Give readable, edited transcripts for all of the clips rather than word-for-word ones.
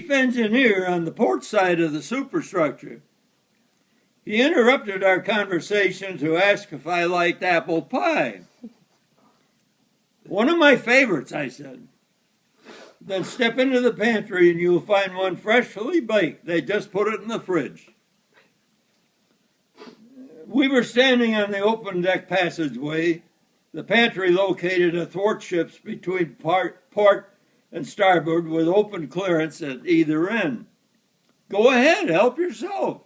chief engineer on the port side of the superstructure. He interrupted our conversation to ask if I liked apple pie. One of my favorites, I said. Then step into the pantry and you'll find one freshly baked. They just put it in the fridge. We were standing on the open deck passageway, the pantry located athwartships between port and starboard with open clearance at either end. Go ahead, help yourself.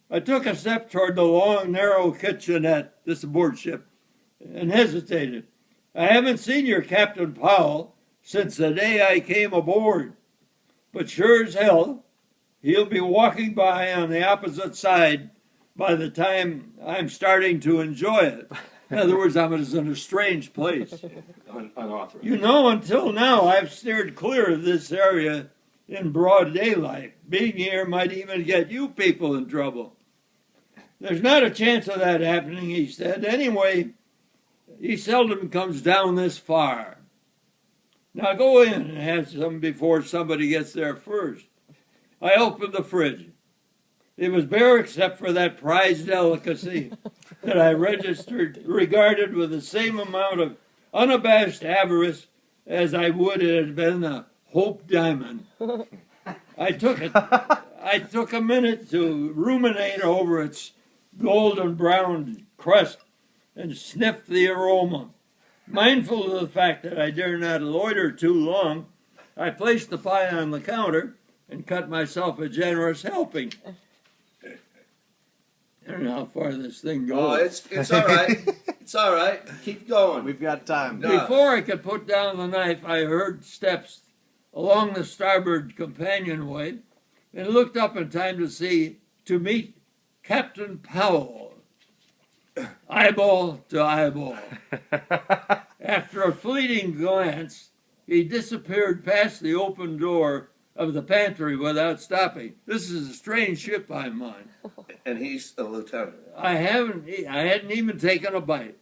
I took a step toward the long, narrow kitchenette, this aboard ship, and hesitated. I haven't seen your Captain Powell since the day I came aboard, but sure as hell, he'll be walking by on the opposite side by the time I'm starting to enjoy it. In other words, I'm in a strange place. Unauthorized. You know, until now, I've steered clear of this area in broad daylight. Being here might even get you people in trouble. There's not a chance of that happening, he said. Anyway, he seldom comes down this far. Now go in and have some before somebody gets there first. I opened the fridge. It was bare except for that prized delicacy that I regarded with the same amount of unabashed avarice as I would it had been a Hope Diamond. I took a minute to ruminate over its golden brown crust and sniffed the aroma. Mindful of the fact that I dare not loiter too long, I placed the pie on the counter and cut myself a generous helping. I don't know how far this thing goes. Oh, it's all right. It's all right. Keep going. We've got time. No. Before I could put down the knife, I heard steps along the starboard companionway and looked up in time to meet Captain Powell, eyeball to eyeball. After a fleeting glance, he disappeared past the open door of the pantry without stopping. This is a strange ship I'm on. And he's a lieutenant. I hadn't even taken a bite.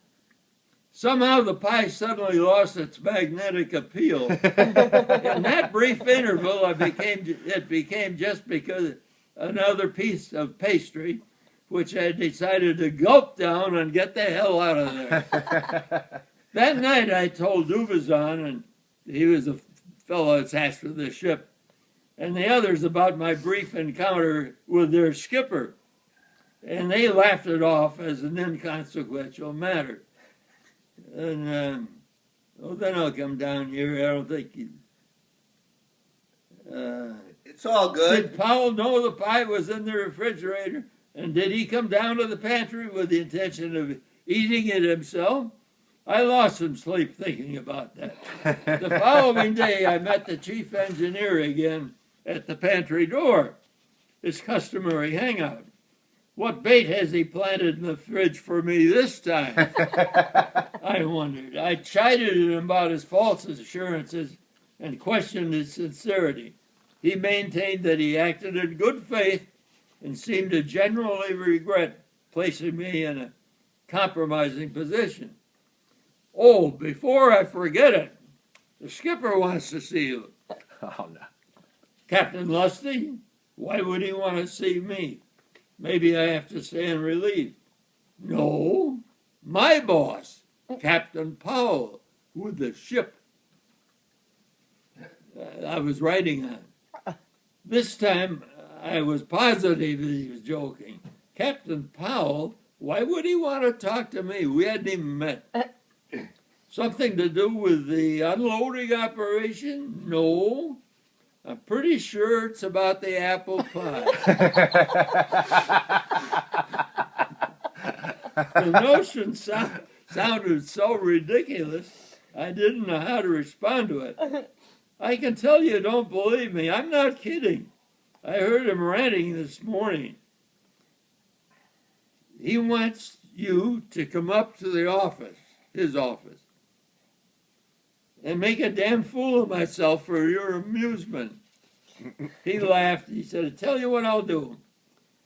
Somehow the pie suddenly lost its magnetic appeal. In that brief interval, it became just because another piece of pastry, which I decided to gulp down and get the hell out of there. That night I told Dubazon, and he was the fellow attached to the ship, and the others about my brief encounter with their skipper. And they laughed it off as an inconsequential matter. And then I'll come down here. I don't think you... It's all good. Did Powell know the pie was in the refrigerator? And did he come down to the pantry with the intention of eating it himself? I lost some sleep thinking about that. The following day, I met the chief engineer again at the pantry door, his customary hangout. What bait has he planted in the fridge for me this time? I wondered. I chided him about his false assurances and questioned his sincerity. He maintained that he acted in good faith and seemed to genuinely regret placing me in a compromising position. Oh, before I forget it, the skipper wants to see you. Oh, no. Captain Lusty? Why would he want to see me? Maybe I have to stand relief. No, my boss, Captain Powell, with the ship I was writing on. This time, I was positive he was joking. Captain Powell, why would he want to talk to me? We hadn't even met. Something to do with the unloading operation? No. I'm pretty sure it's about the apple pie. The notion sounded so ridiculous, I didn't know how to respond to it. I can tell you don't believe me. I'm not kidding. I heard him ranting this morning. He wants you to come up to the office, his office, and make a damn fool of myself for your amusement. He laughed. He said, I tell you what I'll do.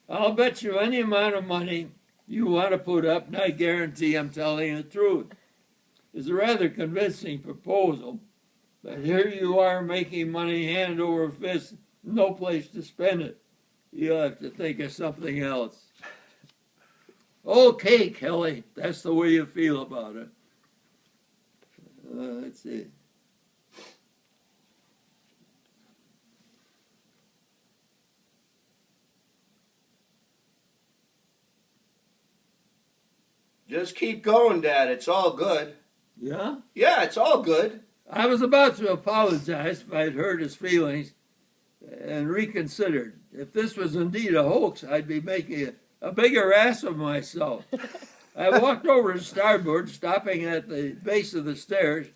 I'll bet you any amount of money you want to put up, and I guarantee I'm telling the truth. It's a rather convincing proposal, But here you are making money hand over fist, no place to spend it. You'll have to think of something else. Okay, Kelly, that's the way you feel about it. Let's see. Just keep going, Dad. It's all good. Yeah? Yeah, it's all good. I was about to apologize if I'd hurt his feelings and reconsidered. If this was indeed a hoax, I'd be making a bigger ass of myself. I walked over to starboard, stopping at the base of the stairs,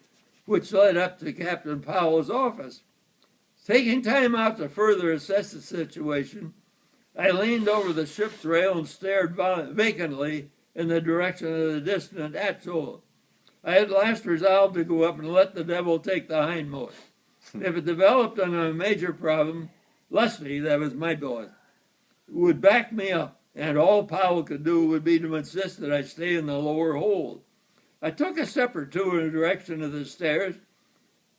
which led up to Captain Powell's office. Taking time out to further assess the situation, I leaned over the ship's rail and stared vacantly in the direction of the distant atoll. I had last resolved to go up and let the devil take the hindmost. If it developed into a major problem, Leslie, that was my boss, would back me up, and all Powell could do would be to insist that I stay in the lower hold. I took a step or two in the direction of the stairs,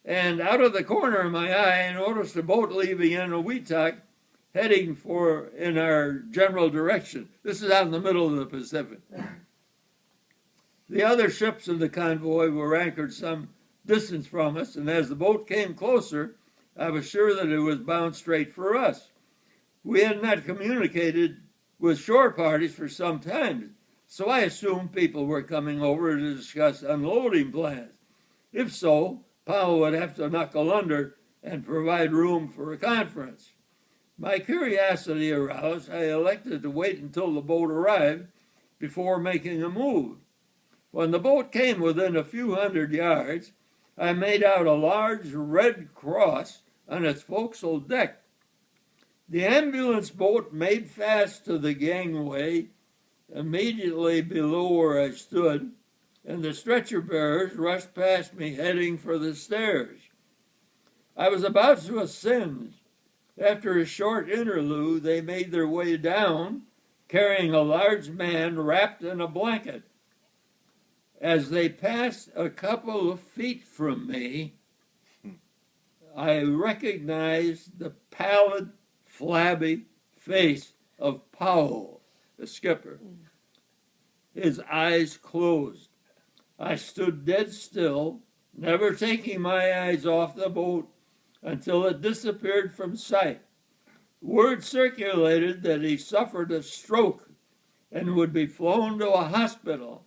and out of the corner of my eye, I noticed a boat leaving Eniwetok, heading in our general direction. This is out in the middle of the Pacific. The other ships of the convoy were anchored some distance from us, and as the boat came closer, I was sure that it was bound straight for us. We had not communicated with shore parties for some time, so I assumed people were coming over to discuss unloading plans. If so, Powell would have to knuckle under and provide room for a conference. My curiosity aroused, I elected to wait until the boat arrived before making a move. When the boat came within a few hundred yards, I made out a large red cross on its forecastle deck. The ambulance boat made fast to the gangway immediately below where I stood, and the stretcher bearers rushed past me heading for the stairs. I was about to ascend. After a short interlude, they made their way down, carrying a large man wrapped in a blanket. As they passed a couple of feet from me, I recognized the pallid, flabby face of Powell, the skipper. His eyes closed. I stood dead still, never taking my eyes off the boat until it disappeared from sight. Word circulated that he suffered a stroke and would be flown to a hospital.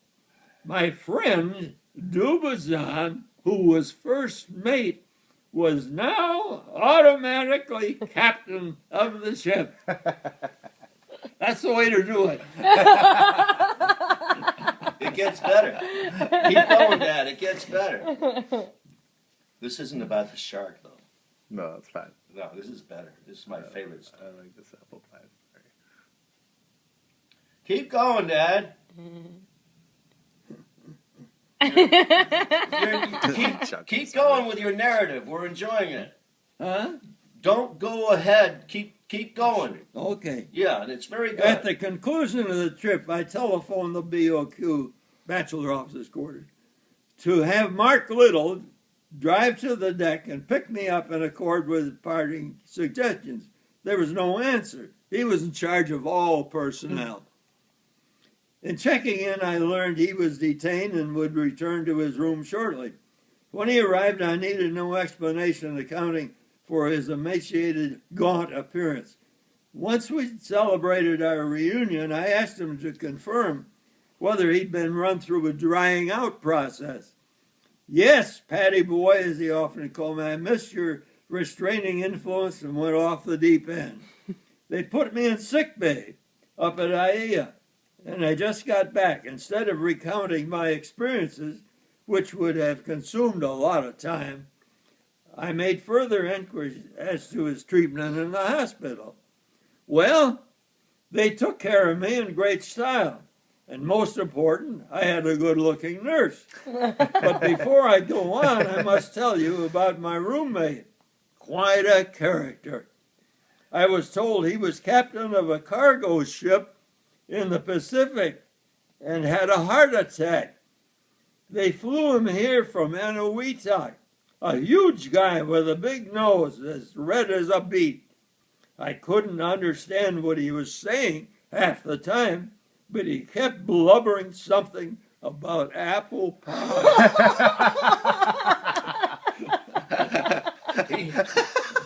My friend, Dubazan, who was first mate, was now automatically captain of the ship. That's the way to do it. It gets better. Keep going, Dad. It gets better. This isn't about the shark, though. No, that's fine. No, this is better. This is my favorite stuff. I like this apple pie. Keep going, Dad. Keep going with your narrative. We're enjoying it. Huh? Don't go ahead. Keep going. Okay. Yeah, and it's very good. At the conclusion of the trip, I telephoned the BOQ, Bachelor Officers Quarters, to have Mark Little drive to the deck and pick me up in accord with parting suggestions. There was no answer. He was in charge of all personnel. In checking in, I learned he was detained and would return to his room shortly. When he arrived, I needed no explanation accounting for his emaciated, gaunt appearance. Once we celebrated our reunion, I asked him to confirm whether he'd been run through a drying out process. Yes, Patty boy, as he often called me, I missed your restraining influence and went off the deep end. They put me in sick bay up at Aiea, and I just got back. Instead of recounting my experiences, which would have consumed a lot of time, I made further inquiries as to his treatment in the hospital. Well, they took care of me in great style. And most important, I had a good-looking nurse. But before I go on, I must tell you about my roommate. Quite a character. I was told he was captain of a cargo ship in the Pacific and had a heart attack. They flew him here from Eniwetok, A huge guy with a big nose as red as a beet. I couldn't understand what he was saying half the time, but he kept blubbering something about apple pie.